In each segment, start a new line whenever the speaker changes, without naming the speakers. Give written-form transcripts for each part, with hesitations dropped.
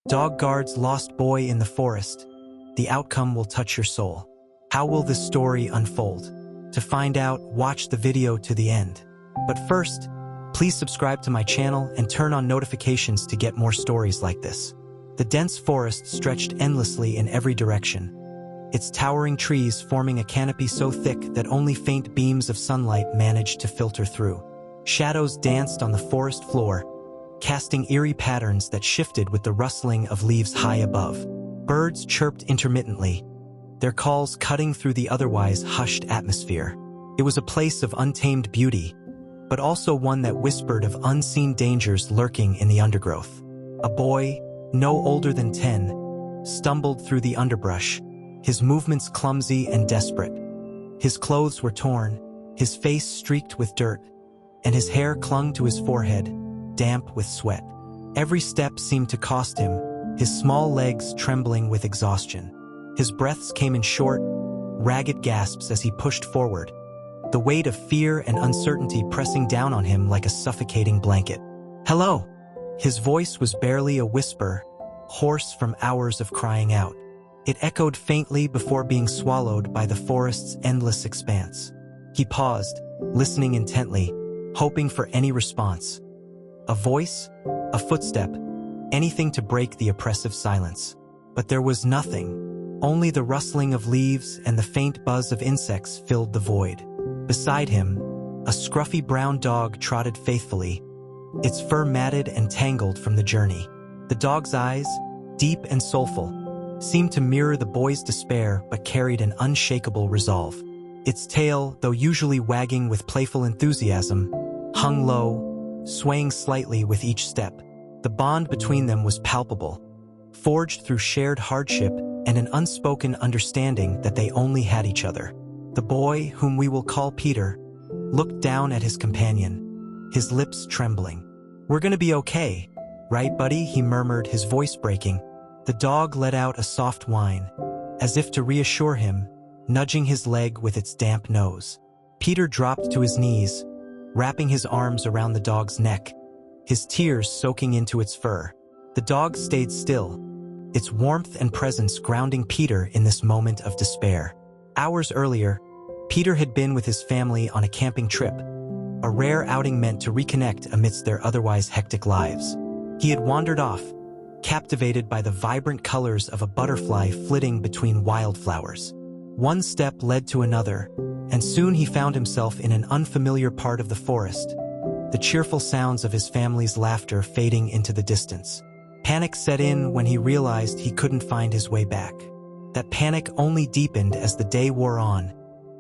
Dog guards lost boy in the forest. The outcome will touch your soul. How will this story unfold? To find out, watch the video to the end. But first, please subscribe to my channel and turn on notifications to get more stories like this. The dense forest stretched endlessly in every direction, its towering trees forming a canopy so thick that only faint beams of sunlight managed to filter through. Shadows danced on the forest floor, casting eerie patterns that shifted with the rustling of leaves high above. Birds chirped intermittently, their calls cutting through the otherwise hushed atmosphere. It was a place of untamed beauty, but also one that whispered of unseen dangers lurking in the undergrowth. A boy, no older than 10, stumbled through the underbrush, his movements clumsy and desperate. His clothes were torn, his face streaked with dirt, and his hair clung to his forehead, damp with sweat. Every step seemed to cost him, his small legs trembling with exhaustion. His breaths came in short, ragged gasps as he pushed forward, the weight of fear and uncertainty pressing down on him like a suffocating blanket. "Hello!" His voice was barely a whisper, hoarse from hours of crying out. It echoed faintly before being swallowed by the forest's endless expanse. He paused, listening intently, hoping for any response. A voice, a footstep, anything to break the oppressive silence. But there was nothing. Only the rustling of leaves and the faint buzz of insects filled the void. Beside him, a scruffy brown dog trotted faithfully, its fur matted and tangled from the journey. The dog's eyes, deep and soulful, seemed to mirror the boy's despair but carried an unshakable resolve. Its tail, though usually wagging with playful enthusiasm, hung low, swaying slightly with each step. The bond between them was palpable, forged through shared hardship and an unspoken understanding that they only had each other. The boy, whom we will call Peter, looked down at his companion, his lips trembling. "We're gonna be okay, right, buddy?" he murmured, his voice breaking. The dog let out a soft whine, as if to reassure him, nudging his leg with its damp nose. Peter dropped to his knees, wrapping his arms around the dog's neck, his tears soaking into its fur. The dog stayed still, its warmth and presence grounding Peter in this moment of despair. Hours earlier, Peter had been with his family on a camping trip, a rare outing meant to reconnect amidst their otherwise hectic lives. He had wandered off, captivated by the vibrant colors of a butterfly flitting between wildflowers. One step led to another, and soon he found himself in an unfamiliar part of the forest, the cheerful sounds of his family's laughter fading into the distance. Panic set in when he realized he couldn't find his way back. That panic only deepened as the day wore on,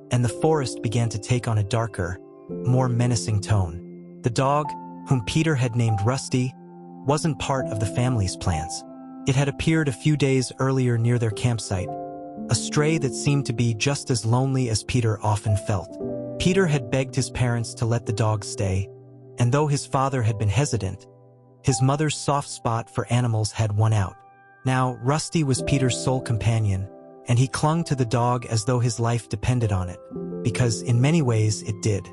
and the forest began to take on a darker, more menacing tone. The dog, whom Peter had named Rusty, wasn't part of the family's plans. It had appeared a few days earlier near their campsite, a stray that seemed to be just as lonely as Peter often felt. Peter had begged his parents to let the dog stay, and though his father had been hesitant, his mother's soft spot for animals had won out. Now, Rusty was Peter's sole companion, and he clung to the dog as though his life depended on it, because in many ways it did.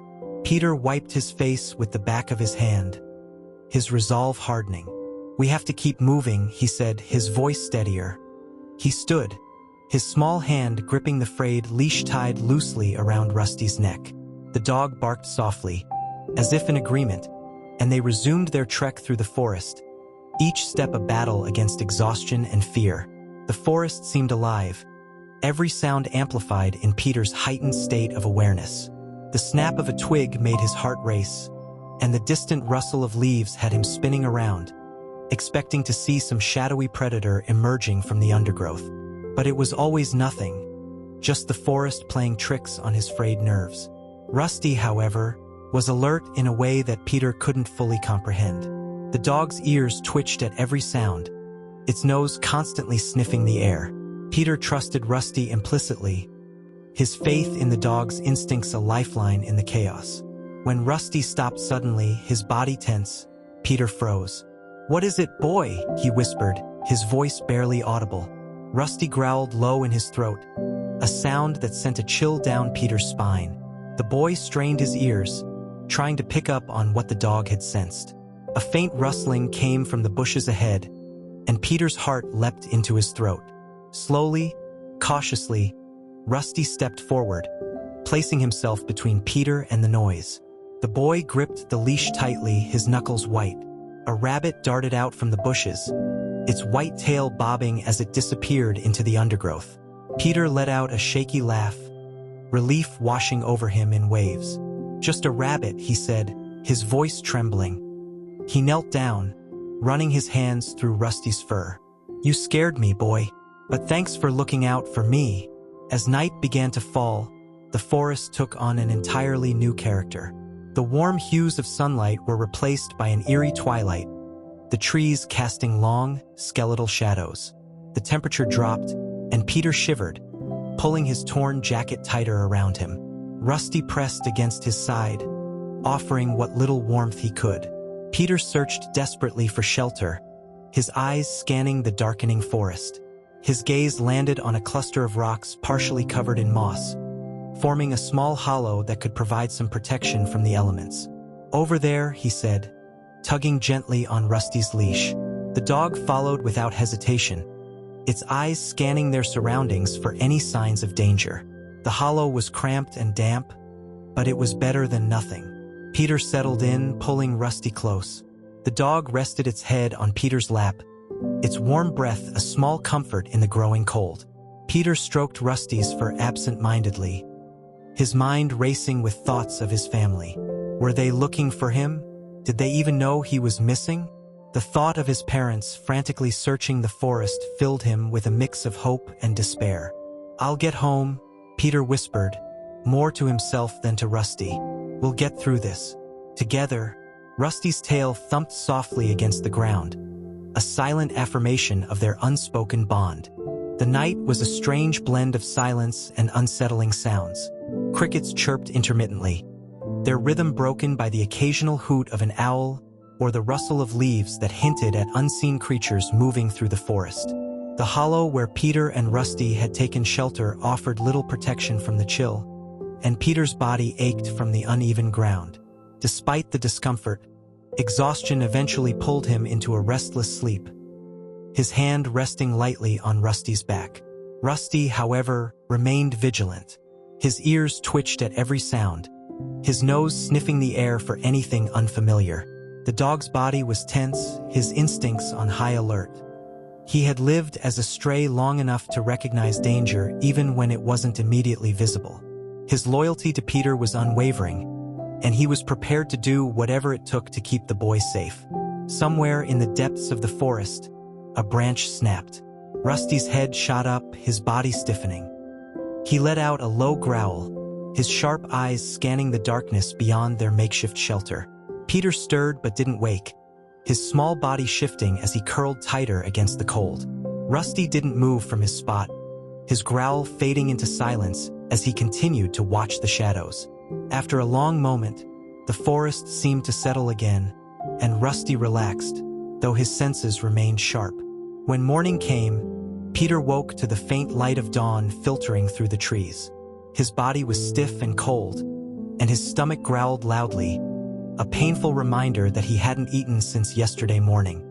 Peter wiped his face with the back of his hand, his resolve hardening. "We have to keep moving," he said, his voice steadier. He stood, his small hand gripping the frayed leash tied loosely around Rusty's neck. The dog barked softly, as if in agreement, and they resumed their trek through the forest, each step a battle against exhaustion and fear. The forest seemed alive, every sound amplified in Peter's heightened state of awareness. The snap of a twig made his heart race, and the distant rustle of leaves had him spinning around, expecting to see some shadowy predator emerging from the undergrowth. But it was always nothing, just the forest playing tricks on his frayed nerves. Rusty, however, was alert in a way that Peter couldn't fully comprehend. The dog's ears twitched at every sound, its nose constantly sniffing the air. Peter trusted Rusty implicitly, his faith in the dog's instincts a lifeline in the chaos. When Rusty stopped suddenly, his body tense, Peter froze. "What is it, boy?" he whispered, his voice barely audible. Rusty growled low in his throat, a sound that sent a chill down Peter's spine. The boy strained his ears, trying to pick up on what the dog had sensed. A faint rustling came from the bushes ahead, and Peter's heart leapt into his throat. Slowly, cautiously, Rusty stepped forward, placing himself between Peter and the noise. The boy gripped the leash tightly, his knuckles white. A rabbit darted out from the bushes, its white tail bobbing as it disappeared into the undergrowth. Peter let out a shaky laugh, relief washing over him in waves. "Just a rabbit," he said, his voice trembling. He knelt down, running his hands through Rusty's fur. "You scared me, boy, but thanks for looking out for me." As night began to fall, the forest took on an entirely new character. The warm hues of sunlight were replaced by an eerie twilight, the trees casting long, skeletal shadows. The temperature dropped, and Peter shivered, pulling his torn jacket tighter around him. Rusty pressed against his side, offering what little warmth he could. Peter searched desperately for shelter, his eyes scanning the darkening forest. His gaze landed on a cluster of rocks partially covered in moss, forming a small hollow that could provide some protection from the elements. "Over there," he said, tugging gently on Rusty's leash. The dog followed without hesitation, its eyes scanning their surroundings for any signs of danger. The hollow was cramped and damp, but it was better than nothing. Peter settled in, pulling Rusty close. The dog rested its head on Peter's lap, its warm breath a small comfort in the growing cold. Peter stroked Rusty's fur absent-mindedly, his mind racing with thoughts of his family. Were they looking for him? Did they even know he was missing? The thought of his parents frantically searching the forest filled him with a mix of hope and despair. "I'll get home," Peter whispered, more to himself than to Rusty. "We'll get through this together." Rusty's tail thumped softly against the ground, a silent affirmation of their unspoken bond. The night was a strange blend of silence and unsettling sounds. Crickets chirped intermittently, their rhythm broken by the occasional hoot of an owl or the rustle of leaves that hinted at unseen creatures moving through the forest. The hollow where Peter and Rusty had taken shelter offered little protection from the chill, and Peter's body ached from the uneven ground. Despite the discomfort, exhaustion eventually pulled him into a restless sleep, his hand resting lightly on Rusty's back. Rusty, however, remained vigilant. His ears twitched at every sound, his nose sniffing the air for anything unfamiliar. The dog's body was tense, his instincts on high alert. He had lived as a stray long enough to recognize danger even when it wasn't immediately visible. His loyalty to Peter was unwavering, and he was prepared to do whatever it took to keep the boy safe. Somewhere in the depths of the forest, a branch snapped. Rusty's head shot up, his body stiffening. He let out a low growl, his sharp eyes scanning the darkness beyond their makeshift shelter. Peter stirred but didn't wake, his small body shifting as he curled tighter against the cold. Rusty didn't move from his spot, his growl fading into silence as he continued to watch the shadows. After a long moment, the forest seemed to settle again, and Rusty relaxed, though his senses remained sharp. When morning came, Peter woke to the faint light of dawn filtering through the trees. His body was stiff and cold, and his stomach growled loudly, a painful reminder that he hadn't eaten since yesterday morning.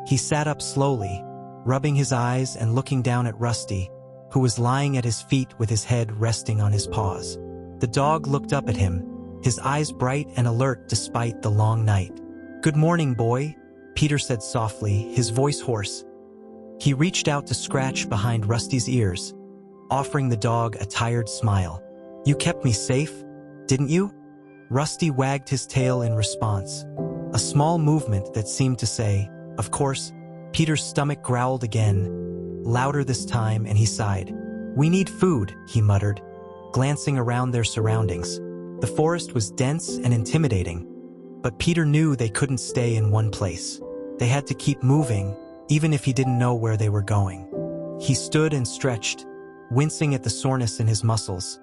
He sat up slowly, rubbing his eyes and looking down at Rusty, who was lying at his feet with his head resting on his paws. The dog looked up at him, his eyes bright and alert despite the long night. "Good morning, boy," Peter said softly, his voice hoarse. He reached out to scratch behind Rusty's ears, offering the dog a tired smile. "You kept me safe, didn't you?" Rusty wagged his tail in response, a small movement that seemed to say, "Of course." Peter's stomach growled again, louder this time, and he sighed. "We need food," he muttered, glancing around their surroundings. The forest was dense and intimidating, but Peter knew they couldn't stay in one place. They had to keep moving, even if he didn't know where they were going. He stood and stretched, wincing at the soreness in his muscles,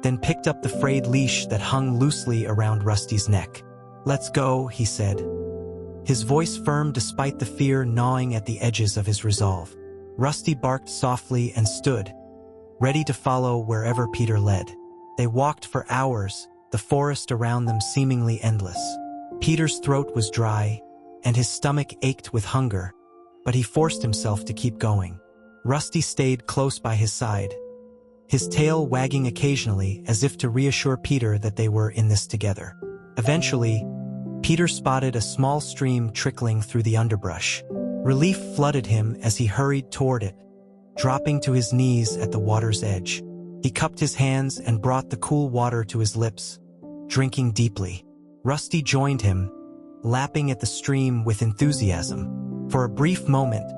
then picked up the frayed leash that hung loosely around Rusty's neck. "Let's go," he said, his voice firm despite the fear gnawing at the edges of his resolve. Rusty barked softly and stood, ready to follow wherever Peter led. They walked for hours, the forest around them seemingly endless. Peter's throat was dry, and his stomach ached with hunger, but he forced himself to keep going. Rusty stayed close by his side, his tail wagging occasionally as if to reassure Peter that they were in this together. Eventually, Peter spotted a small stream trickling through the underbrush. Relief flooded him as he hurried toward it, dropping to his knees at the water's edge. He cupped his hands and brought the cool water to his lips, drinking deeply. Rusty joined him, lapping at the stream with enthusiasm. For a brief moment,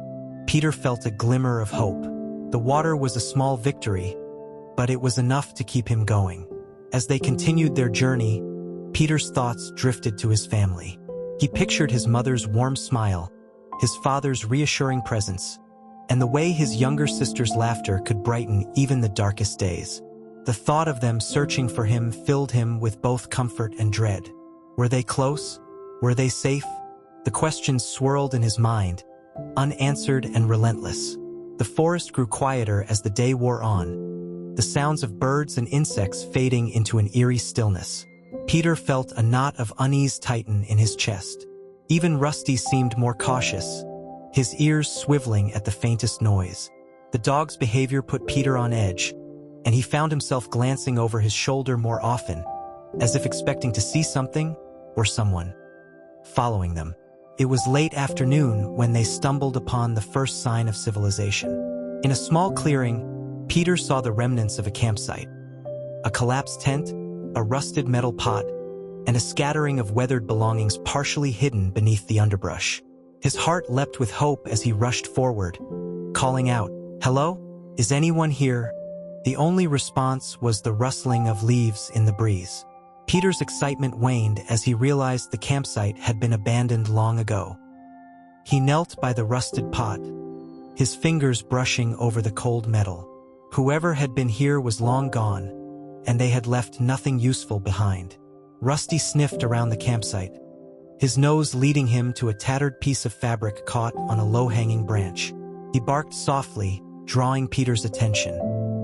Peter felt a glimmer of hope. The water was a small victory, but it was enough to keep him going. As they continued their journey, Peter's thoughts drifted to his family. He pictured his mother's warm smile, his father's reassuring presence, and the way his younger sister's laughter could brighten even the darkest days. The thought of them searching for him filled him with both comfort and dread. Were they close? Were they safe? The questions swirled in his mind, unanswered and relentless. The forest grew quieter as the day wore on, the sounds of birds and insects fading into an eerie stillness. Peter felt a knot of unease tighten in his chest. Even Rusty seemed more cautious, his ears swiveling at the faintest noise. The dog's behavior put Peter on edge, and he found himself glancing over his shoulder more often, as if expecting to see something or someone following them. It was late afternoon when they stumbled upon the first sign of civilization. In a small clearing, Peter saw the remnants of a campsite. A collapsed tent, a rusted metal pot, and a scattering of weathered belongings partially hidden beneath the underbrush. His heart leapt with hope as he rushed forward, calling out, "Hello? Is anyone here?" The only response was the rustling of leaves in the breeze. Peter's excitement waned as he realized the campsite had been abandoned long ago. He knelt by the rusted pot, his fingers brushing over the cold metal. Whoever had been here was long gone, and they had left nothing useful behind. Rusty sniffed around the campsite, his nose leading him to a tattered piece of fabric caught on a low-hanging branch. He barked softly, drawing Peter's attention.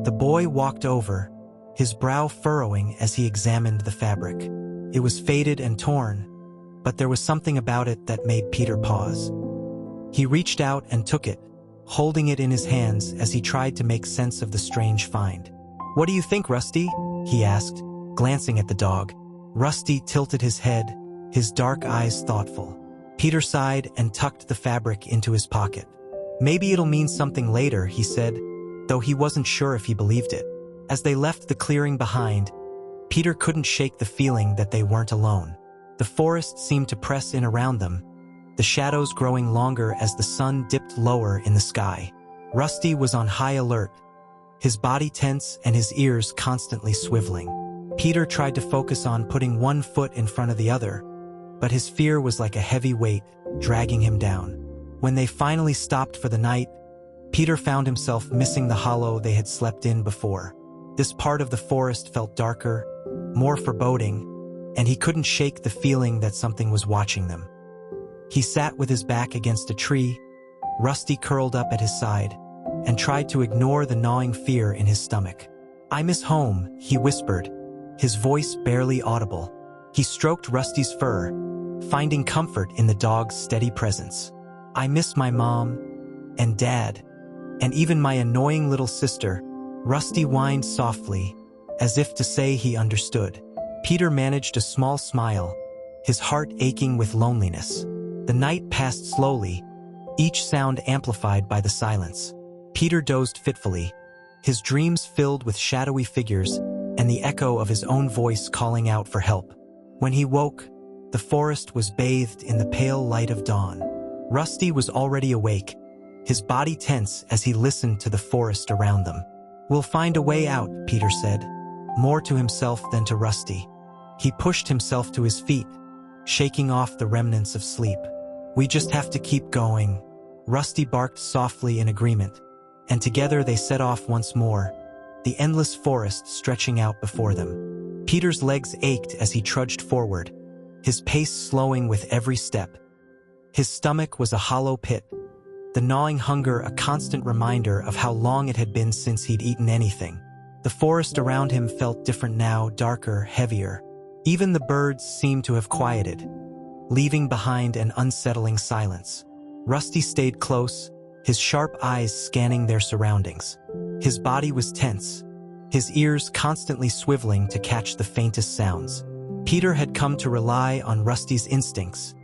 The boy walked over, his brow furrowing as he examined the fabric. It was faded and torn, but there was something about it that made Peter pause. He reached out and took it, holding it in his hands as he tried to make sense of the strange find. "What do you think, Rusty?" he asked, glancing at the dog. Rusty tilted his head, his dark eyes thoughtful. Peter sighed and tucked the fabric into his pocket. "Maybe it'll mean something later," he said, though he wasn't sure if he believed it. As they left the clearing behind, Peter couldn't shake the feeling that they weren't alone. The forest seemed to press in around them, the shadows growing longer as the sun dipped lower in the sky. Rusty was on high alert, his body tense and his ears constantly swiveling. Peter tried to focus on putting one foot in front of the other, but his fear was like a heavy weight, dragging him down. When they finally stopped for the night, Peter found himself missing the hollow they had slept in before. This part of the forest felt darker, more foreboding, and he couldn't shake the feeling that something was watching them. He sat with his back against a tree, Rusty curled up at his side, and tried to ignore the gnawing fear in his stomach. "I miss home," he whispered, his voice barely audible. He stroked Rusty's fur, finding comfort in the dog's steady presence. "I miss my mom, and dad, and even my annoying little sister." Rusty whined softly, as if to say he understood. Peter managed a small smile, his heart aching with loneliness. The night passed slowly, each sound amplified by the silence. Peter dozed fitfully, his dreams filled with shadowy figures and the echo of his own voice calling out for help. When he woke, the forest was bathed in the pale light of dawn. Rusty was already awake, his body tense as he listened to the forest around them. "We'll find a way out," Peter said, more to himself than to Rusty. He pushed himself to his feet, shaking off the remnants of sleep. "We just have to keep going." Rusty barked softly in agreement, and together they set off once more, the endless forest stretching out before them. Peter's legs ached as he trudged forward, his pace slowing with every step. His stomach was a hollow pit, the gnawing hunger a constant reminder of how long it had been since he'd eaten anything. The forest around him felt different now, darker, heavier. Even the birds seemed to have quieted, leaving behind an unsettling silence. Rusty stayed close, his sharp eyes scanning their surroundings. His body was tense, his ears constantly swiveling to catch the faintest sounds. Peter had come to rely on Rusty's instincts,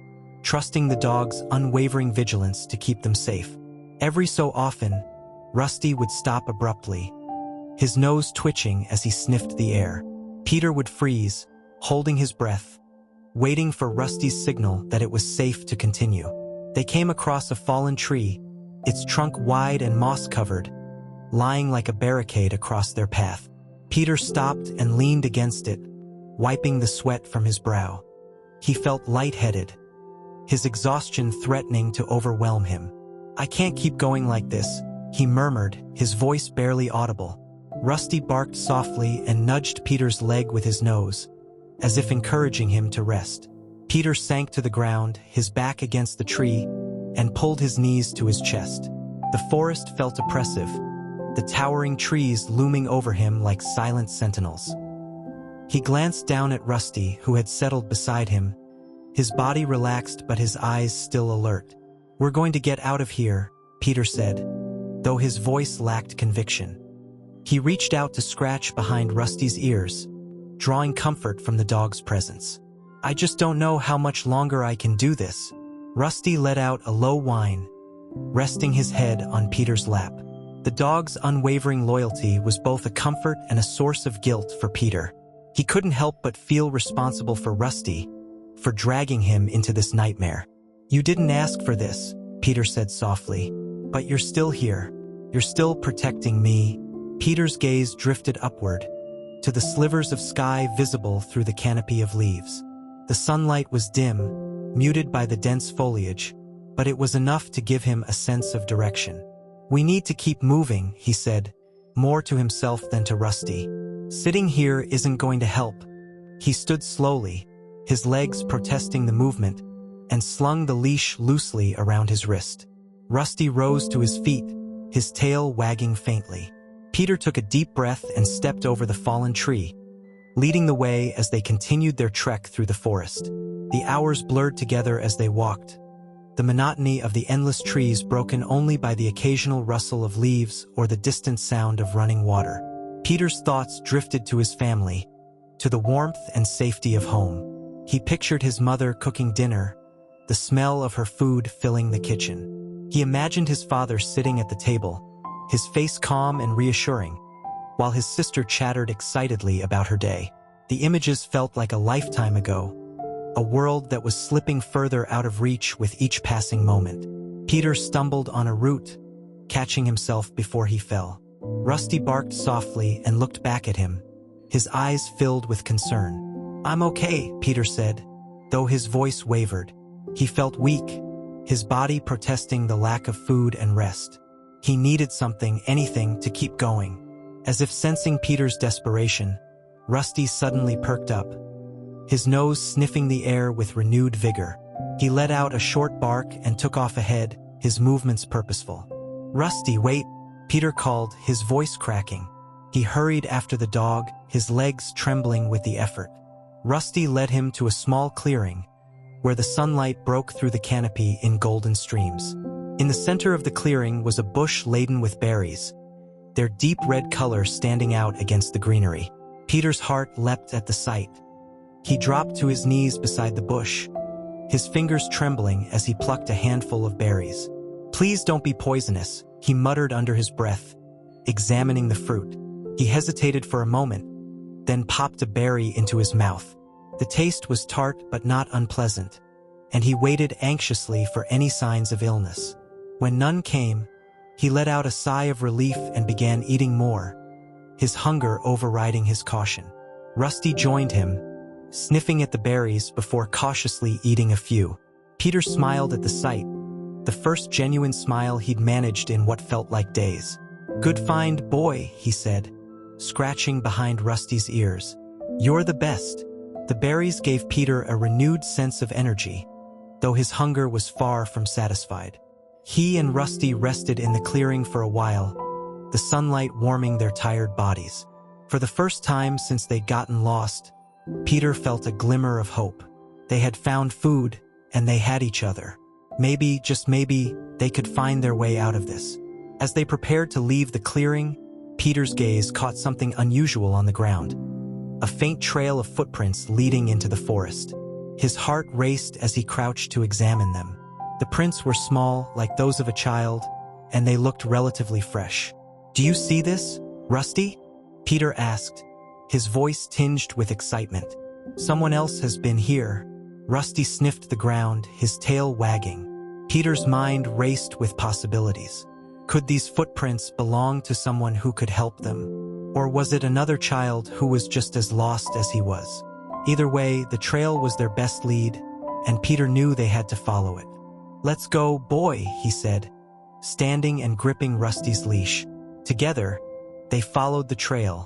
trusting the dog's unwavering vigilance to keep them safe. Every so often, Rusty would stop abruptly, his nose twitching as he sniffed the air. Peter would freeze, holding his breath, waiting for Rusty's signal that it was safe to continue. They came across a fallen tree, its trunk wide and moss-covered, lying like a barricade across their path. Peter stopped and leaned against it, wiping the sweat from his brow. He felt lightheaded, his exhaustion threatening to overwhelm him. "I can't keep going like this," he murmured, his voice barely audible. Rusty barked softly and nudged Peter's leg with his nose, as if encouraging him to rest. Peter sank to the ground, his back against the tree, and pulled his knees to his chest. The forest felt oppressive, the towering trees looming over him like silent sentinels. He glanced down at Rusty, who had settled beside him, his body relaxed but his eyes still alert. "We're going to get out of here," Peter said, though his voice lacked conviction. He reached out to scratch behind Rusty's ears, drawing comfort from the dog's presence. "I just don't know how much longer I can do this." Rusty let out a low whine, resting his head on Peter's lap. The dog's unwavering loyalty was both a comfort and a source of guilt for Peter. He couldn't help but feel responsible for Rusty, for dragging him into this nightmare. "You didn't ask for this," Peter said softly, "but you're still here. You're still protecting me." Peter's gaze drifted upward, to the slivers of sky visible through the canopy of leaves. The sunlight was dim, muted by the dense foliage, but it was enough to give him a sense of direction. "We need to keep moving," he said, more to himself than to Rusty. "Sitting here isn't going to help." He stood slowly, his legs protesting the movement, and slung the leash loosely around his wrist. Rusty rose to his feet, his tail wagging faintly. Peter took a deep breath and stepped over the fallen tree, leading the way as they continued their trek through the forest. The hours blurred together as they walked, the monotony of the endless trees broken only by the occasional rustle of leaves or the distant sound of running water. Peter's thoughts drifted to his family, to the warmth and safety of home. He pictured his mother cooking dinner, the smell of her food filling the kitchen. He imagined his father sitting at the table, his face calm and reassuring, while his sister chattered excitedly about her day. The images felt like a lifetime ago, a world that was slipping further out of reach with each passing moment. Peter stumbled on a root, catching himself before he fell. Rusty barked softly and looked back at him, his eyes filled with concern. "I'm okay," Peter said, though his voice wavered. He felt weak, his body protesting the lack of food and rest. He needed something, anything, to keep going. As if sensing Peter's desperation, Rusty suddenly perked up, his nose sniffing the air with renewed vigor. He let out a short bark and took off ahead, his movements purposeful. "Rusty, wait," Peter called, his voice cracking. He hurried after the dog, his legs trembling with the effort. Rusty led him to a small clearing, where the sunlight broke through the canopy in golden streams. In the center of the clearing was a bush laden with berries, their deep red color standing out against the greenery. Peter's heart leapt at the sight. He dropped to his knees beside the bush, his fingers trembling as he plucked a handful of berries. "Please don't be poisonous," he muttered under his breath, examining the fruit. He hesitated for a moment, then popped a berry into his mouth. The taste was tart but not unpleasant, and he waited anxiously for any signs of illness. When none came, he let out a sigh of relief and began eating more, his hunger overriding his caution. Rusty joined him, sniffing at the berries before cautiously eating a few. Peter smiled at the sight, the first genuine smile he'd managed in what felt like days. "Good find, boy," he said, scratching behind Rusty's ears. "You're the best." The berries gave Peter a renewed sense of energy, though his hunger was far from satisfied. He and Rusty rested in the clearing for a while, the sunlight warming their tired bodies. For the first time since they'd gotten lost, Peter felt a glimmer of hope. They had found food, and they had each other. Maybe, just maybe, they could find their way out of this. As they prepared to leave the clearing, Peter's gaze caught something unusual on the ground. A faint trail of footprints leading into the forest. His heart raced as he crouched to examine them. The prints were small, like those of a child, and they looked relatively fresh. "Do you see this, Rusty?" Peter asked, his voice tinged with excitement. "Someone else has been here." Rusty sniffed the ground, his tail wagging. Peter's mind raced with possibilities. Could these footprints belong to someone who could help them? Or was it another child who was just as lost as he was? Either way, the trail was their best lead, and Peter knew they had to follow it. "Let's go, boy," he said, standing and gripping Rusty's leash. Together, they followed the trail,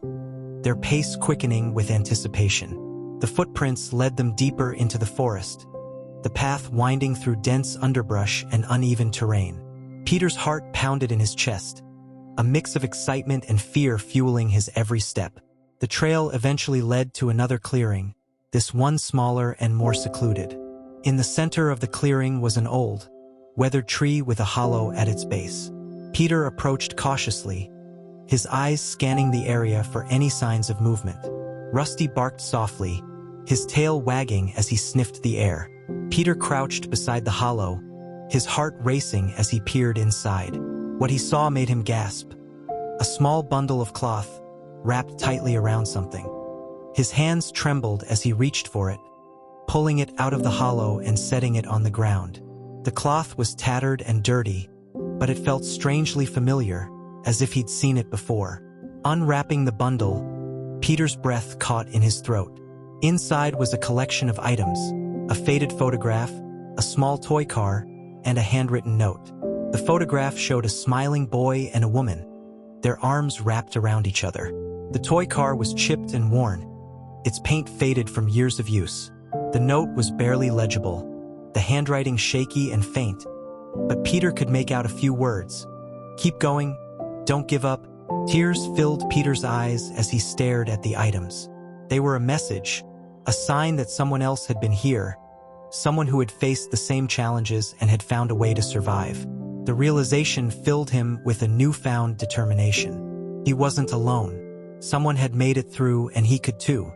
their pace quickening with anticipation. The footprints led them deeper into the forest, the path winding through dense underbrush and uneven terrain. Peter's heart pounded in his chest, a mix of excitement and fear fueling his every step. The trail eventually led to another clearing, this one smaller and more secluded. In the center of the clearing was an old, weathered tree with a hollow at its base. Peter approached cautiously, his eyes scanning the area for any signs of movement. Rusty barked softly, his tail wagging as he sniffed the air. Peter crouched beside the hollow, his heart racing as he peered inside. What he saw made him gasp. A small bundle of cloth, wrapped tightly around something. His hands trembled as he reached for it, pulling it out of the hollow and setting it on the ground. The cloth was tattered and dirty, but it felt strangely familiar, as if he'd seen it before. Unwrapping the bundle, Peter's breath caught in his throat. Inside was a collection of items, a faded photograph, a small toy car, and a handwritten note. The photograph showed a smiling boy and a woman, their arms wrapped around each other. The toy car was chipped and worn, its paint faded from years of use. The note was barely legible, the handwriting shaky and faint, but Peter could make out a few words. "Keep going, don't give up." Tears filled Peter's eyes as he stared at the items. They were a message, a sign that someone else had been here, someone who had faced the same challenges and had found a way to survive. The realization filled him with a newfound determination. He wasn't alone. Someone had made it through, and he could too.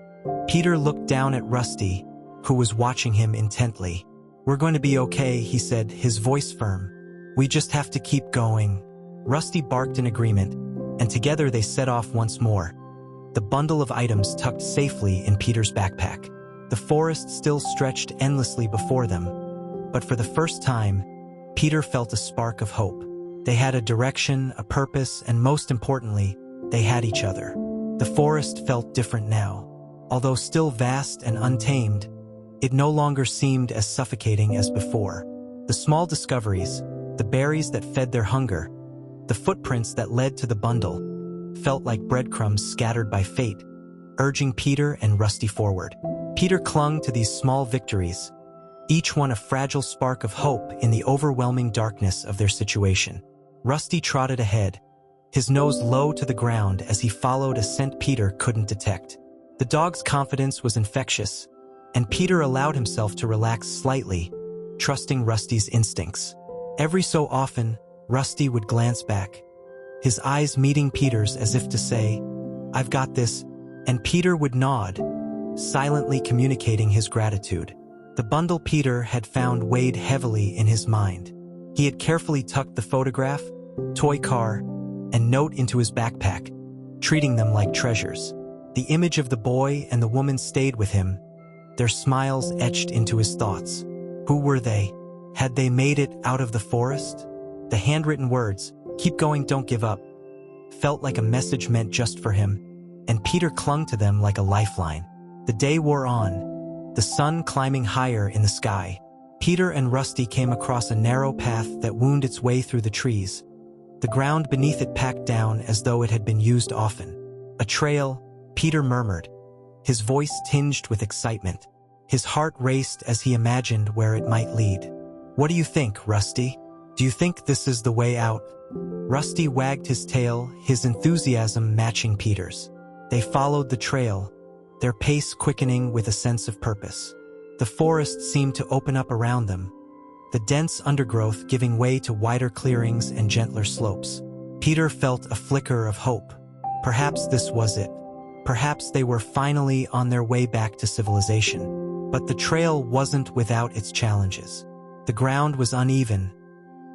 Peter looked down at Rusty, who was watching him intently. "We're going to be okay," he said, his voice firm. "We just have to keep going." Rusty barked in agreement, and together they set off once more, the bundle of items tucked safely in Peter's backpack. The forest still stretched endlessly before them, but for the first time, Peter felt a spark of hope. They had a direction, a purpose, and most importantly, they had each other. The forest felt different now. Although still vast and untamed, it no longer seemed as suffocating as before. The small discoveries, the berries that fed their hunger, the footprints that led to the bundle, felt like breadcrumbs scattered by fate, urging Peter and Rusty forward. Peter clung to these small victories, each one a fragile spark of hope in the overwhelming darkness of their situation. Rusty trotted ahead, his nose low to the ground as he followed a scent Peter couldn't detect. The dog's confidence was infectious, and Peter allowed himself to relax slightly, trusting Rusty's instincts. Every so often, Rusty would glance back, his eyes meeting Peter's as if to say, "I've got this," and Peter would nod, silently communicating his gratitude. The bundle Peter had found weighed heavily in his mind. He had carefully tucked the photograph, toy car, and note into his backpack, treating them like treasures. The image of the boy and the woman stayed with him, their smiles etched into his thoughts. Who were they? Had they made it out of the forest? The handwritten words, "Keep going, don't give up," felt like a message meant just for him, and Peter clung to them like a lifeline. The day wore on, the sun climbing higher in the sky. Peter and Rusty came across a narrow path that wound its way through the trees, the ground beneath it packed down as though it had been used often. "A trail," Peter murmured, his voice tinged with excitement. His heart raced as he imagined where it might lead. "What do you think, Rusty? Do you think this is the way out?" Rusty wagged his tail, his enthusiasm matching Peter's. They followed the trail, their pace quickening with a sense of purpose. The forest seemed to open up around them, the dense undergrowth giving way to wider clearings and gentler slopes. Peter felt a flicker of hope. Perhaps this was it. Perhaps they were finally on their way back to civilization. But the trail wasn't without its challenges. The ground was uneven,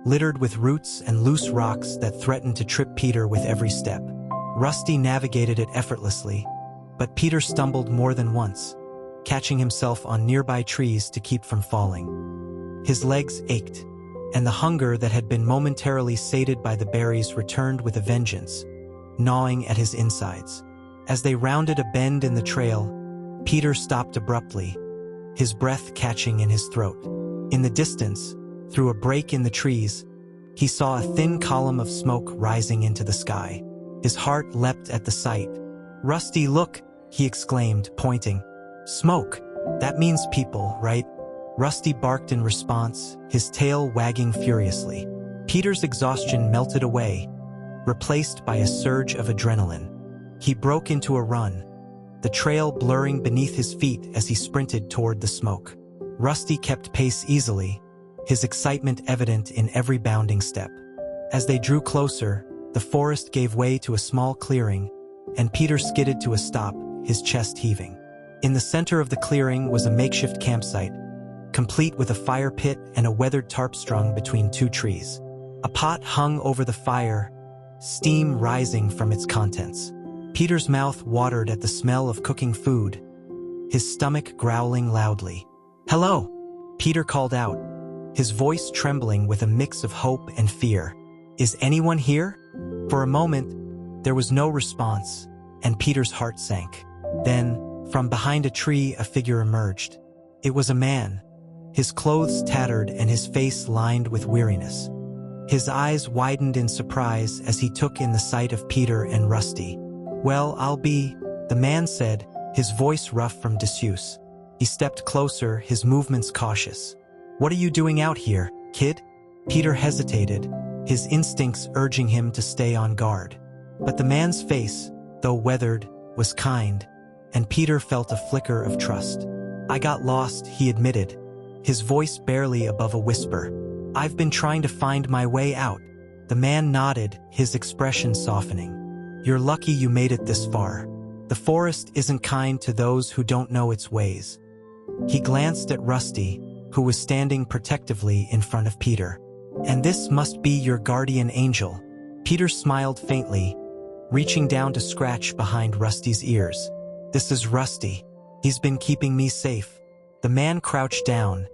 littered with roots and loose rocks that threatened to trip Peter with every step. Rusty navigated it effortlessly, but Peter stumbled more than once, catching himself on nearby trees to keep from falling. His legs ached, and the hunger that had been momentarily sated by the berries returned with a vengeance, gnawing at his insides. As they rounded a bend in the trail, Peter stopped abruptly, his breath catching in his throat. In the distance, through a break in the trees, he saw a thin column of smoke rising into the sky. His heart leapt at the sight. "Rusty, look!" he exclaimed, pointing. "Smoke! That means people, right?" Rusty barked in response, his tail wagging furiously. Peter's exhaustion melted away, replaced by a surge of adrenaline. He broke into a run, the trail blurring beneath his feet as he sprinted toward the smoke. Rusty kept pace easily, his excitement evident in every bounding step. As they drew closer, the forest gave way to a small clearing, and Peter skidded to a stop, his chest heaving. In the center of the clearing was a makeshift campsite, complete with a fire pit and a weathered tarp strung between two trees. A pot hung over the fire, steam rising from its contents. Peter's mouth watered at the smell of cooking food, his stomach growling loudly. "Hello!" Peter called out, his voice trembling with a mix of hope and fear. "Is anyone here?" For a moment, there was no response, and Peter's heart sank. Then, from behind a tree, a figure emerged. It was a man, his clothes tattered and his face lined with weariness. His eyes widened in surprise as he took in the sight of Peter and Rusty. "Well, I'll be," the man said, his voice rough from disuse. He stepped closer, his movements cautious. "What are you doing out here, kid?" Peter hesitated, his instincts urging him to stay on guard. But the man's face, though weathered, was kind, and Peter felt a flicker of trust. "I got lost," he admitted, his voice barely above a whisper. "I've been trying to find my way out." The man nodded, his expression softening. "You're lucky you made it this far. The forest isn't kind to those who don't know its ways." He glanced at Rusty, who was standing protectively in front of Peter. "And this must be your guardian angel." Peter smiled faintly, reaching down to scratch behind Rusty's ears. "This is Rusty. He's been keeping me safe." The man crouched down,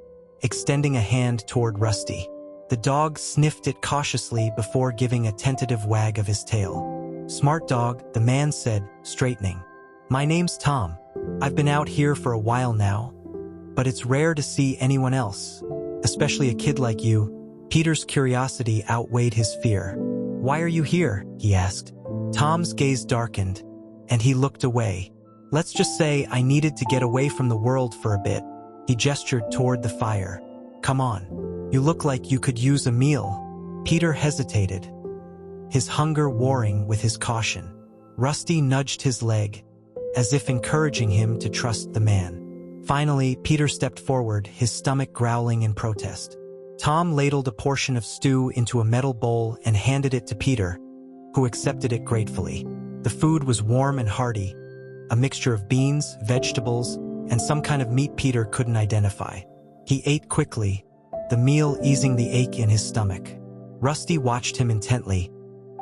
extending a hand toward Rusty. The dog sniffed it cautiously before giving a tentative wag of his tail. "Smart dog," the man said, straightening. "My name's Tom. I've been out here for a while now, but it's rare to see anyone else, especially a kid like you." Peter's curiosity outweighed his fear. "Why are you here?" he asked. Tom's gaze darkened, and he looked away. "Let's just say I needed to get away from the world for a bit." He gestured toward the fire. "Come on. You look like you could use a meal." Peter hesitated, his hunger warring with his caution. Rusty nudged his leg, as if encouraging him to trust the man. Finally, Peter stepped forward, his stomach growling in protest. Tom ladled a portion of stew into a metal bowl and handed it to Peter, who accepted it gratefully. The food was warm and hearty, a mixture of beans, vegetables, and some kind of meat Peter couldn't identify. He ate quickly, the meal easing the ache in his stomach. Rusty watched him intently,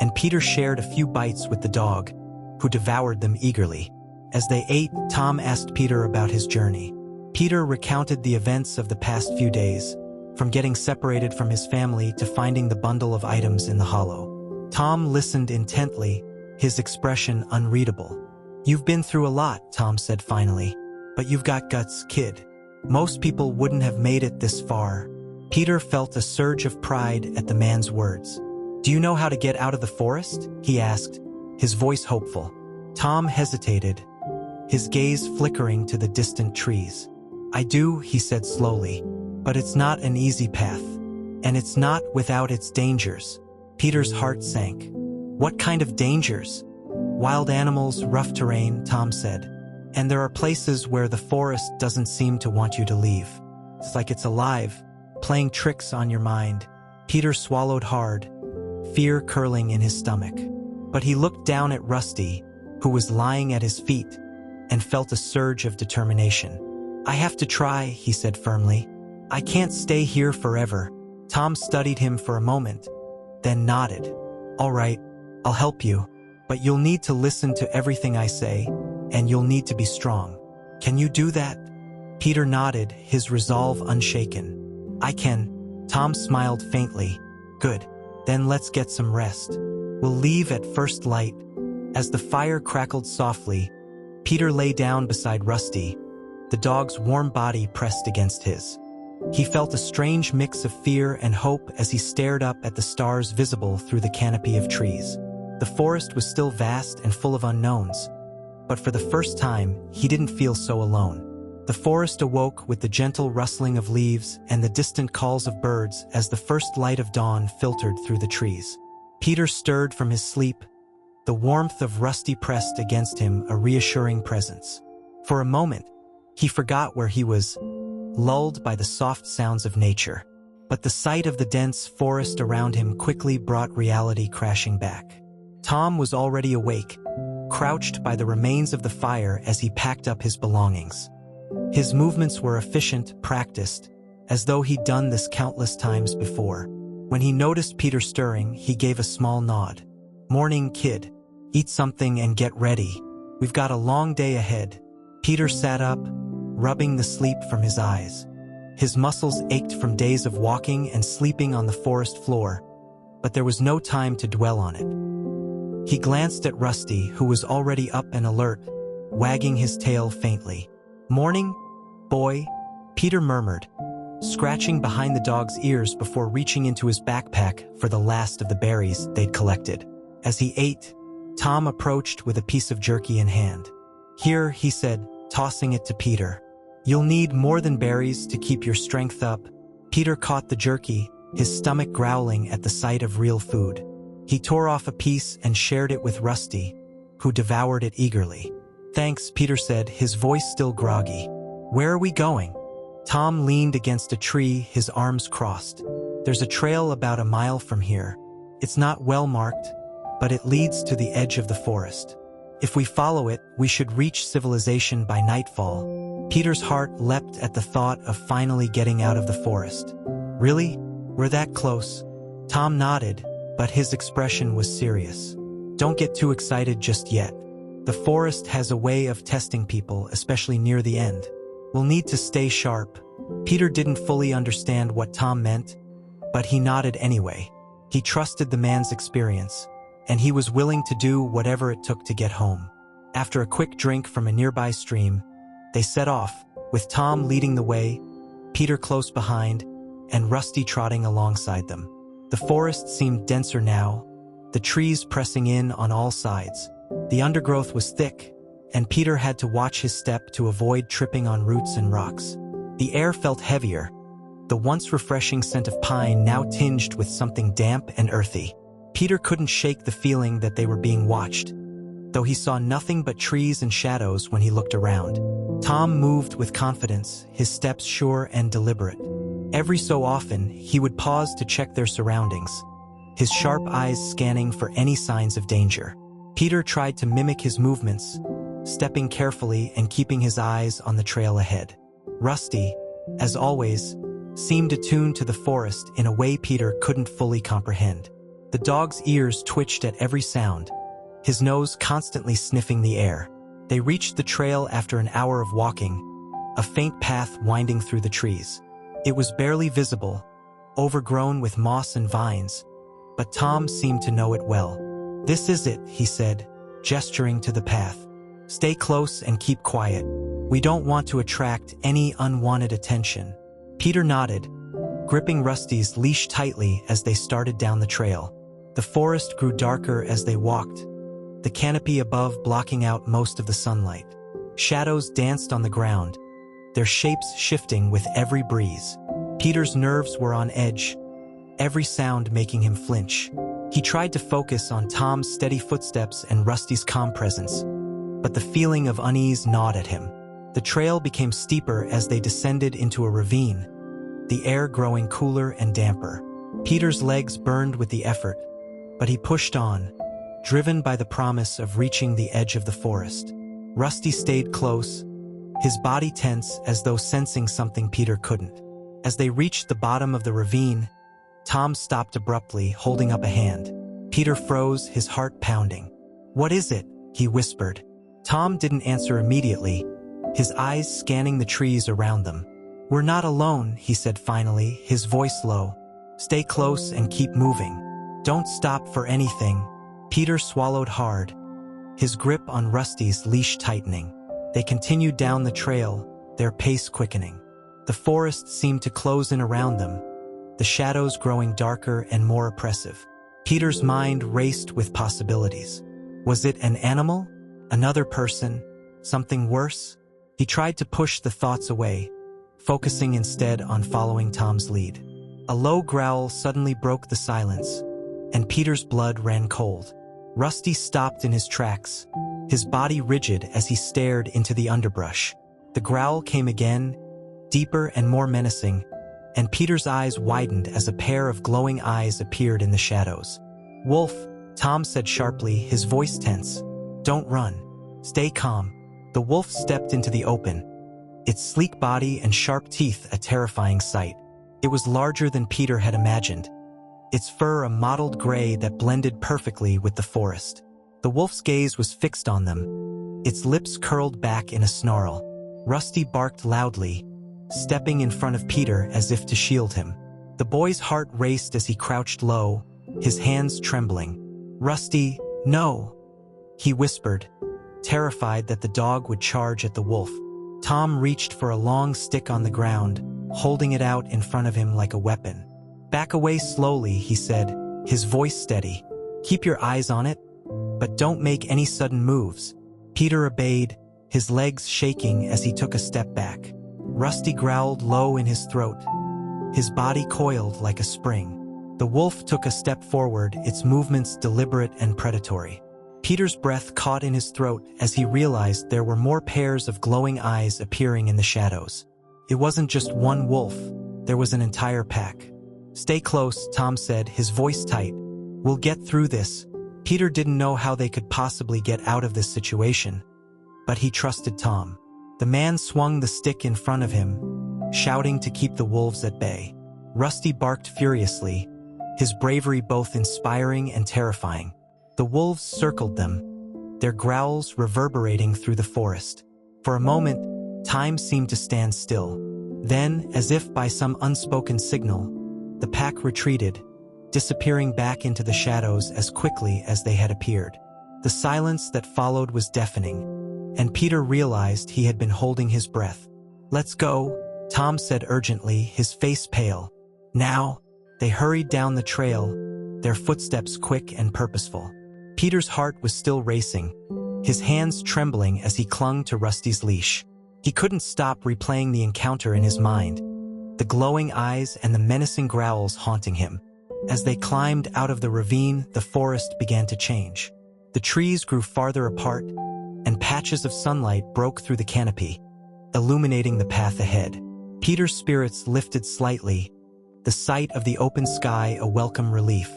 and Peter shared a few bites with the dog, who devoured them eagerly. As they ate, Tom asked Peter about his journey. Peter recounted the events of the past few days, from getting separated from his family to finding the bundle of items in the hollow. Tom listened intently, his expression unreadable. "You've been through a lot," Tom said finally, "but you've got guts, kid. Most people wouldn't have made it this far." Peter felt a surge of pride at the man's words. "Do you know how to get out of the forest?" he asked, his voice hopeful. Tom hesitated, his gaze flickering to the distant trees. "I do," he said slowly, "but it's not an easy path, and it's not without its dangers." Peter's heart sank. "What kind of dangers?" "Wild animals, rough terrain," Tom said. "And there are places where the forest doesn't seem to want you to leave. It's like it's alive, playing tricks on your mind. Peter swallowed hard, fear curling in his stomach. But he looked down at Rusty, who was lying at his feet, and felt a surge of determination. I have to try, he said firmly. I can't stay here forever. Tom studied him for a moment, then nodded. All right, I'll help you, but you'll need to listen to everything I say, and you'll need to be strong. Can you do that? Peter nodded, his resolve unshaken. I can. Tom smiled faintly. Good. Then let's get some rest. We'll leave at first light. As the fire crackled softly, Peter lay down beside Rusty, the dog's warm body pressed against his. He felt a strange mix of fear and hope as he stared up at the stars visible through the canopy of trees. The forest was still vast and full of unknowns, but for the first time, he didn't feel so alone. The forest awoke with the gentle rustling of leaves and the distant calls of birds as the first light of dawn filtered through the trees. Peter stirred from his sleep, the warmth of Rusty pressed against him a reassuring presence. For a moment, he forgot where he was, lulled by the soft sounds of nature. But the sight of the dense forest around him quickly brought reality crashing back. Tom was already awake, crouched by the remains of the fire as he packed up his belongings. His movements were efficient, practiced, as though he'd done this countless times before. When he noticed Peter stirring, he gave a small nod. Morning, kid. Eat something and get ready. We've got a long day ahead. Peter sat up, rubbing the sleep from his eyes. His muscles ached from days of walking and sleeping on the forest floor, but there was no time to dwell on it. He glanced at Rusty, who was already up and alert, wagging his tail faintly. Morning, boy, Peter murmured, scratching behind the dog's ears before reaching into his backpack for the last of the berries they'd collected. As he ate, Tom approached with a piece of jerky in hand. Here, he said, tossing it to Peter. You'll need more than berries to keep your strength up. Peter caught the jerky, his stomach growling at the sight of real food. He tore off a piece and shared it with Rusty, who devoured it eagerly. Thanks, Peter said, his voice still groggy. Where are we going? Tom leaned against a tree, his arms crossed. There's a trail about a mile from here. It's not well marked, but it leads to the edge of the forest. If we follow it, we should reach civilization by nightfall. Peter's heart leapt at the thought of finally getting out of the forest. Really? We're that close? Tom nodded, but his expression was serious. Don't get too excited just yet. The forest has a way of testing people, especially near the end. We'll need to stay sharp. Peter didn't fully understand what Tom meant, but he nodded anyway. He trusted the man's experience, and he was willing to do whatever it took to get home. After a quick drink from a nearby stream, they set off, with Tom leading the way, Peter close behind, and Rusty trotting alongside them. The forest seemed denser now, the trees pressing in on all sides. The undergrowth was thick, and Peter had to watch his step to avoid tripping on roots and rocks. The air felt heavier, the once refreshing scent of pine now tinged with something damp and earthy. Peter couldn't shake the feeling that they were being watched, though he saw nothing but trees and shadows when he looked around. Tom moved with confidence, his steps sure and deliberate. Every so often, he would pause to check their surroundings, his sharp eyes scanning for any signs of danger. Peter tried to mimic his movements, stepping carefully and keeping his eyes on the trail ahead. Rusty, as always, seemed attuned to the forest in a way Peter couldn't fully comprehend. The dog's ears twitched at every sound, his nose constantly sniffing the air. They reached the trail after an hour of walking, a faint path winding through the trees. It was barely visible, overgrown with moss and vines, but Tom seemed to know it well. This is it, he said, gesturing to the path. Stay close and keep quiet. We don't want to attract any unwanted attention. Peter nodded, gripping Rusty's leash tightly as they started down the trail. The forest grew darker as they walked, the canopy above blocking out most of the sunlight. Shadows danced on the ground, their shapes shifting with every breeze. Peter's nerves were on edge, every sound making him flinch. He tried to focus on Tom's steady footsteps and Rusty's calm presence, but the feeling of unease gnawed at him. The trail became steeper as they descended into a ravine, the air growing cooler and damper. Peter's legs burned with the effort, but he pushed on, driven by the promise of reaching the edge of the forest. Rusty stayed close, his body tense as though sensing something Peter couldn't. As they reached the bottom of the ravine, Tom stopped abruptly, holding up a hand. Peter froze, his heart pounding. "What is it?" he whispered. Tom didn't answer immediately, his eyes scanning the trees around them. "We're not alone," he said finally, his voice low. "Stay close and keep moving. Don't stop for anything." Peter swallowed hard, his grip on Rusty's leash tightening. They continued down the trail, their pace quickening. The forest seemed to close in around them, the shadows growing darker and more oppressive. Peter's mind raced with possibilities. Was it an animal? Another person? Something worse? He tried to push the thoughts away, focusing instead on following Tom's lead. A low growl suddenly broke the silence, and Peter's blood ran cold. Rusty stopped in his tracks, his body rigid as he stared into the underbrush. The growl came again, deeper and more menacing, and Peter's eyes widened as a pair of glowing eyes appeared in the shadows. "Wolf," Tom said sharply, his voice tense. "Don't run. Stay calm." The wolf stepped into the open, its sleek body and sharp teeth a terrifying sight. It was larger than Peter had imagined, its fur a mottled gray that blended perfectly with the forest. The wolf's gaze was fixed on them, its lips curled back in a snarl. Rusty barked loudly, stepping in front of Peter as if to shield him. The boy's heart raced as he crouched low, his hands trembling. "Rusty, no," he whispered, terrified that the dog would charge at the wolf. Tom reached for a long stick on the ground, holding it out in front of him like a weapon. "Back away slowly," he said, his voice steady. "Keep your eyes on it, but don't make any sudden moves." Peter obeyed, his legs shaking as he took a step back. Rusty growled low in his throat, his body coiled like a spring. The wolf took a step forward, its movements deliberate and predatory. Peter's breath caught in his throat as he realized there were more pairs of glowing eyes appearing in the shadows. It wasn't just one wolf, there was an entire pack. "Stay close," Tom said, his voice tight. "We'll get through this." Peter didn't know how they could possibly get out of this situation, but he trusted Tom. The man swung the stick in front of him, shouting to keep the wolves at bay. Rusty barked furiously, his bravery both inspiring and terrifying. The wolves circled them, their growls reverberating through the forest. For a moment, time seemed to stand still. Then, as if by some unspoken signal, the pack retreated, disappearing back into the shadows as quickly as they had appeared. The silence that followed was deafening, and Peter realized he had been holding his breath. "Let's go," Tom said urgently, his face pale. "Now." They hurried down the trail, their footsteps quick and purposeful. Peter's heart was still racing, his hands trembling as he clung to Rusty's leash. He couldn't stop replaying the encounter in his mind, the glowing eyes and the menacing growls haunting him. As they climbed out of the ravine, the forest began to change. The trees grew farther apart, and patches of sunlight broke through the canopy, illuminating the path ahead. Peter's spirits lifted slightly, the sight of the open sky a welcome relief.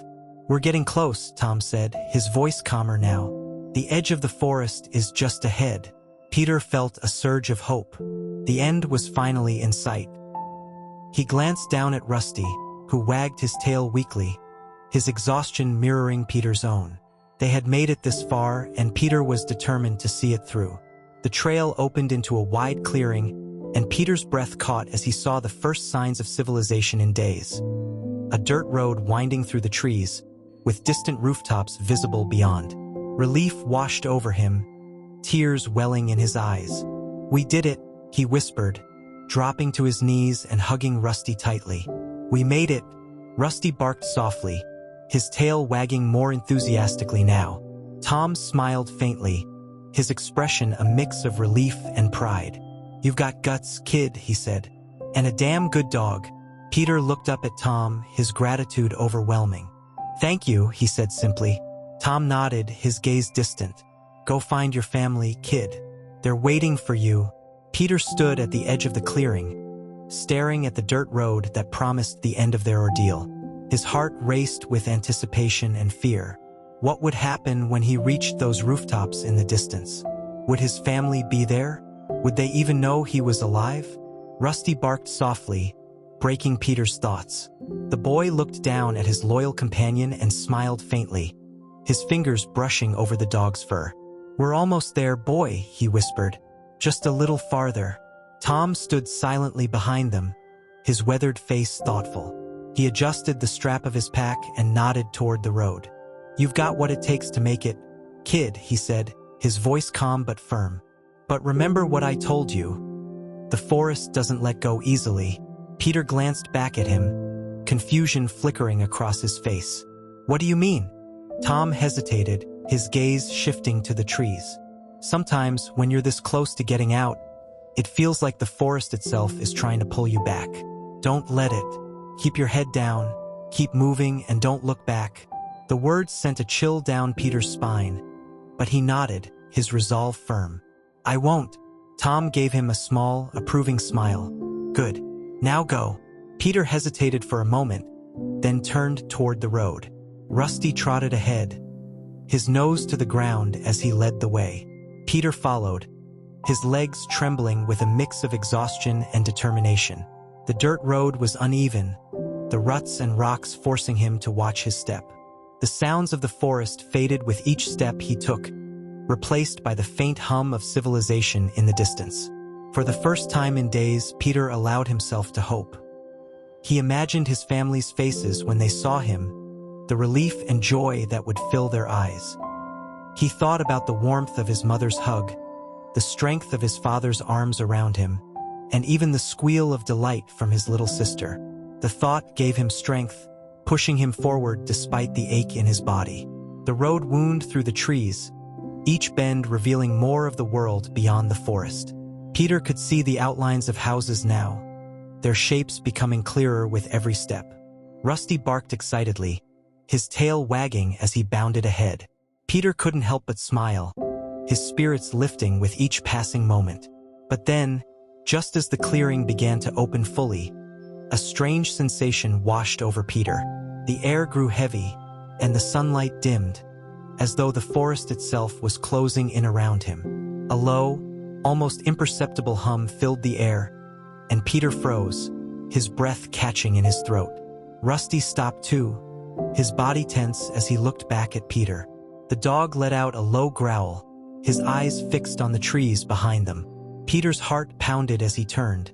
"We're getting close," Tom said, his voice calmer now. "The edge of the forest is just ahead." Peter felt a surge of hope. The end was finally in sight. He glanced down at Rusty, who wagged his tail weakly, his exhaustion mirroring Peter's own. They had made it this far, and Peter was determined to see it through. The trail opened into a wide clearing, and Peter's breath caught as he saw the first signs of civilization in days. A dirt road winding through the trees, with distant rooftops visible beyond. Relief washed over him, tears welling in his eyes. "We did it," he whispered, dropping to his knees and hugging Rusty tightly. "We made it." Rusty barked softly, his tail wagging more enthusiastically now. Tom smiled faintly, his expression a mix of relief and pride. "You've got guts, kid," he said. "And a damn good dog." Peter looked up at Tom, his gratitude overwhelming. "Thank you," he said simply. Tom nodded, his gaze distant. "Go find your family, kid. They're waiting for you." Peter stood at the edge of the clearing, staring at the dirt road that promised the end of their ordeal. His heart raced with anticipation and fear. What would happen when he reached those rooftops in the distance? Would his family be there? Would they even know he was alive? Rusty barked softly, breaking Peter's thoughts. The boy looked down at his loyal companion and smiled faintly, his fingers brushing over the dog's fur. "We're almost there, boy," he whispered. "Just a little farther." Tom stood silently behind them, his weathered face thoughtful. He adjusted the strap of his pack and nodded toward the road. "You've got what it takes to make it, kid," he said, his voice calm but firm. "But remember what I told you. The forest doesn't let go easily." Peter glanced back at him, confusion flickering across his face. "What do you mean?" Tom hesitated, his gaze shifting to the trees. "Sometimes, when you're this close to getting out, it feels like the forest itself is trying to pull you back. Don't let it. Keep your head down, keep moving, and don't look back." The words sent a chill down Peter's spine, but he nodded, his resolve firm. "I won't." Tom gave him a small, approving smile. "Good. Now go." Peter hesitated for a moment, then turned toward the road. Rusty trotted ahead, his nose to the ground as he led the way. Peter followed, his legs trembling with a mix of exhaustion and determination. The dirt road was uneven, the ruts and rocks forcing him to watch his step. The sounds of the forest faded with each step he took, replaced by the faint hum of civilization in the distance. For the first time in days, Peter allowed himself to hope. He imagined his family's faces when they saw him, the relief and joy that would fill their eyes. He thought about the warmth of his mother's hug, the strength of his father's arms around him, and even the squeal of delight from his little sister. The thought gave him strength, pushing him forward despite the ache in his body. The road wound through the trees, each bend revealing more of the world beyond the forest. Peter could see the outlines of houses now, their shapes becoming clearer with every step. Rusty barked excitedly, his tail wagging as he bounded ahead. Peter couldn't help but smile, his spirits lifting with each passing moment. But then, just as the clearing began to open fully, a strange sensation washed over Peter. The air grew heavy, and the sunlight dimmed, as though the forest itself was closing in around him. A low, almost imperceptible hum filled the air, and Peter froze, his breath catching in his throat. Rusty stopped too, his body tense as he looked back at Peter. The dog let out a low growl, his eyes fixed on the trees behind them. Peter's heart pounded as he turned,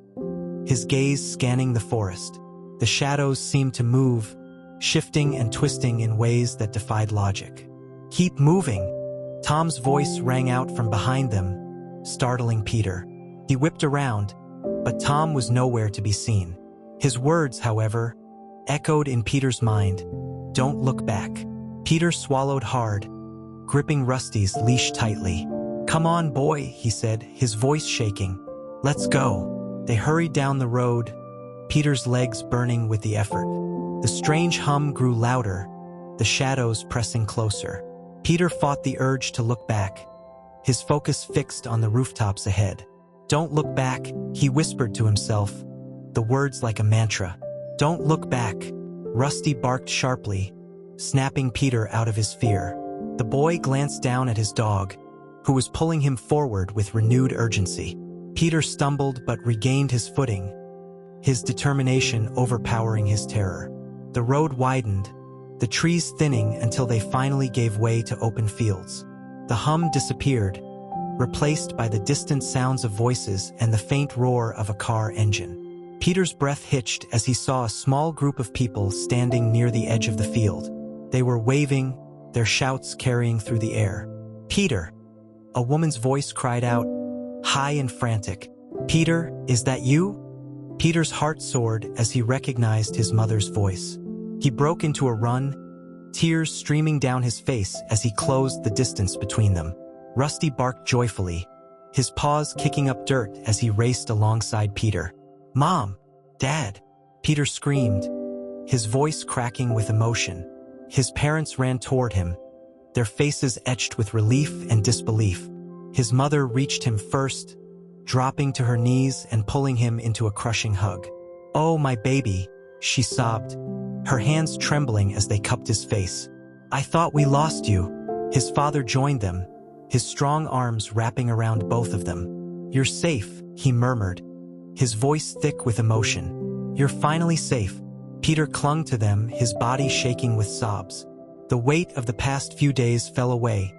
his gaze scanning the forest. The shadows seemed to move, shifting and twisting in ways that defied logic. "Keep moving!" Tom's voice rang out from behind them, startling Peter. He whipped around, but Tom was nowhere to be seen. His words, however, echoed in Peter's mind, "Don't look back." Peter swallowed hard, gripping Rusty's leash tightly. "Come on, boy," he said, his voice shaking. "Let's go." They hurried down the road, Peter's legs burning with the effort. The strange hum grew louder, the shadows pressing closer. Peter fought the urge to look back, his focus fixed on the rooftops ahead. "Don't look back," he whispered to himself, the words like a mantra. "Don't look back." Rusty barked sharply, snapping Peter out of his fear. The boy glanced down at his dog, who was pulling him forward with renewed urgency. Peter stumbled but regained his footing, his determination overpowering his terror. The road widened, the trees thinning until they finally gave way to open fields. The hum disappeared, replaced by the distant sounds of voices and the faint roar of a car engine. Peter's breath hitched as he saw a small group of people standing near the edge of the field. They were waving, their shouts carrying through the air. "Peter!" A woman's voice cried out, high and frantic. "Peter, is that you?" Peter's heart soared as he recognized his mother's voice. He broke into a run, tears streaming down his face as he closed the distance between them. Rusty barked joyfully, his paws kicking up dirt as he raced alongside Peter. "Mom! Dad!" Peter screamed, his voice cracking with emotion. His parents ran toward him, their faces etched with relief and disbelief. His mother reached him first, dropping to her knees and pulling him into a crushing hug. "Oh, my baby," she sobbed, her hands trembling as they cupped his face. "I thought we lost you." His father joined them, his strong arms wrapping around both of them. "You're safe," he murmured, his voice thick with emotion. "You're finally safe." Peter clung to them, his body shaking with sobs. The weight of the past few days fell away,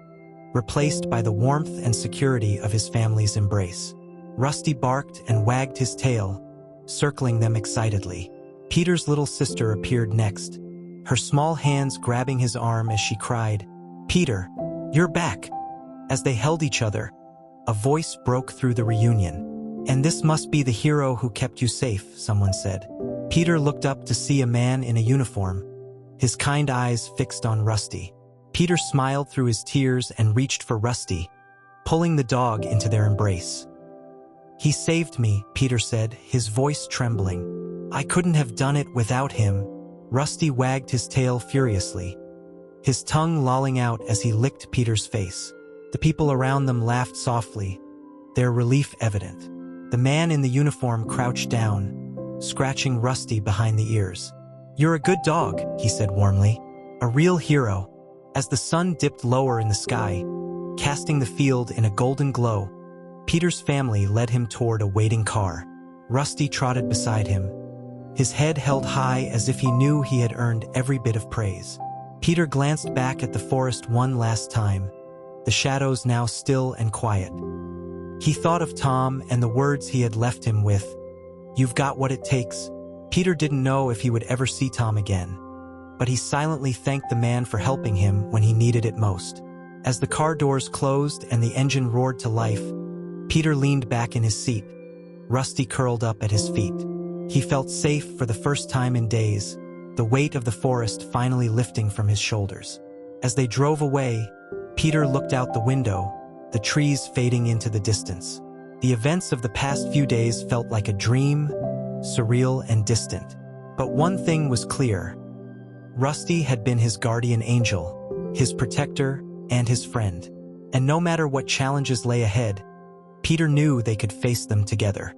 replaced by the warmth and security of his family's embrace. Rusty barked and wagged his tail, circling them excitedly. Peter's little sister appeared next, her small hands grabbing his arm as she cried, "Peter, you're back!" As they held each other, a voice broke through the reunion. "And this must be the hero who kept you safe," someone said. Peter looked up to see a man in a uniform, his kind eyes fixed on Rusty. Peter smiled through his tears and reached for Rusty, pulling the dog into their embrace. "He saved me," Peter said, his voice trembling. "I couldn't have done it without him." Rusty wagged his tail furiously, his tongue lolling out as he licked Peter's face. The people around them laughed softly, their relief evident. The man in the uniform crouched down, scratching Rusty behind the ears. "You're a good dog," he said warmly. "A real hero." As the sun dipped lower in the sky, casting the field in a golden glow, Peter's family led him toward a waiting car. Rusty trotted beside him, his head held high as if he knew he had earned every bit of praise. Peter glanced back at the forest one last time, the shadows now still and quiet. He thought of Tom and the words he had left him with, "You've got what it takes." Peter didn't know if he would ever see Tom again, but he silently thanked the man for helping him when he needed it most. As the car doors closed and the engine roared to life, Peter leaned back in his seat, Rusty curled up at his feet. He felt safe for the first time in days, the weight of the forest finally lifting from his shoulders. As they drove away, Peter looked out the window, the trees fading into the distance. The events of the past few days felt like a dream, surreal and distant. But one thing was clear. Rusty had been his guardian angel, his protector, and his friend. And no matter what challenges lay ahead, Peter knew they could face them together.